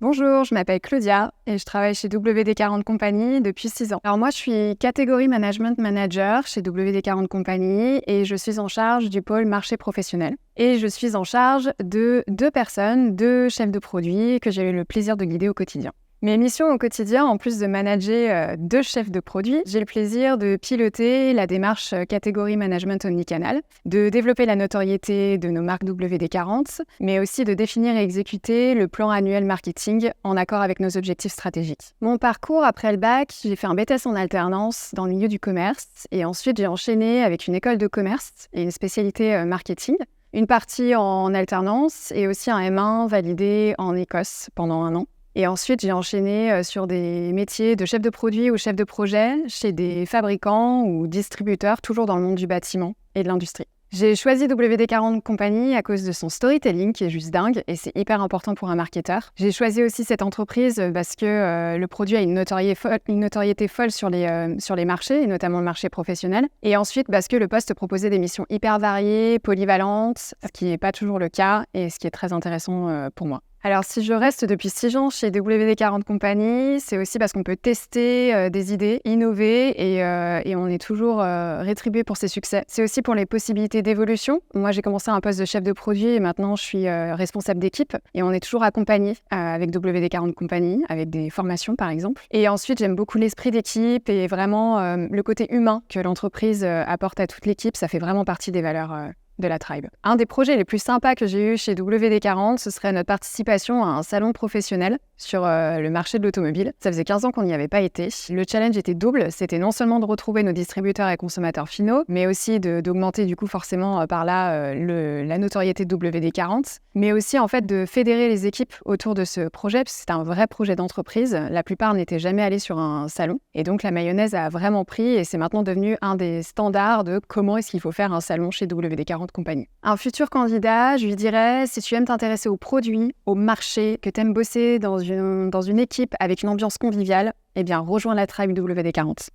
Bonjour, je m'appelle Claudia et je travaille chez WD-40 Company depuis 6 ans. Alors moi, je suis catégorie Management Manager chez WD-40 Company et je suis en charge du pôle marché professionnel. Et je suis en charge de 2 chefs de produits que j'ai eu le plaisir de guider au quotidien. Mes missions au quotidien, en plus de manager 2 chefs de produits, j'ai le plaisir de piloter la démarche catégorie management omnicanal, de développer la notoriété de nos marques WD-40, mais aussi de définir et exécuter le plan annuel marketing en accord avec nos objectifs stratégiques. Mon parcours après le bac, j'ai fait un BTS en alternance dans le milieu du commerce et ensuite j'ai enchaîné avec une école de commerce et une spécialité marketing. Une partie en alternance et aussi un M1 validé en Écosse pendant 1 an. Et ensuite, j'ai enchaîné sur des métiers de chef de produit ou chef de projet chez des fabricants ou distributeurs, toujours dans le monde du bâtiment et de l'industrie. J'ai choisi WD-40 Company à cause de son storytelling qui est juste dingue et c'est hyper important pour un marketeur. J'ai choisi aussi cette entreprise parce que le produit a une notoriété folle sur les marchés, et notamment le marché professionnel. Et ensuite parce que le poste proposait des missions hyper variées, polyvalentes, ce qui n'est pas toujours le cas et ce qui est très intéressant pour moi. Alors, si je reste depuis 6 ans chez WD-40 Company, c'est aussi parce qu'on peut tester des idées, innover et on est toujours rétribué pour ses succès. C'est aussi pour les possibilités d'évolution. Moi, j'ai commencé un poste de chef de produit et maintenant, je suis responsable d'équipe et on est toujours accompagné avec WD-40 Company, avec des formations par exemple. Et ensuite, j'aime beaucoup l'esprit d'équipe et vraiment le côté humain que l'entreprise apporte à toute l'équipe. Ça fait vraiment partie des valeurs de la tribe. Un des projets les plus sympas que j'ai eu chez WD-40, ce serait notre participation à un salon professionnel sur le marché de l'automobile. Ça faisait 15 ans qu'on n'y avait pas été. Le challenge était double, c'était non seulement de retrouver nos distributeurs et consommateurs finaux, mais aussi d'augmenter du coup forcément par là la notoriété de WD-40, mais aussi en fait de fédérer les équipes autour de ce projet, parce que c'est un vrai projet d'entreprise. La plupart n'étaient jamais allés sur un salon, et donc la mayonnaise a vraiment pris, et c'est maintenant devenu un des standards de comment est-ce qu'il faut faire un salon chez WD-40 Company. Un futur candidat, je lui dirais, si tu aimes t'intéresser aux produits, au marché, que tu aimes bosser dans une équipe avec une ambiance conviviale, eh bien rejoins la tribe WD-40.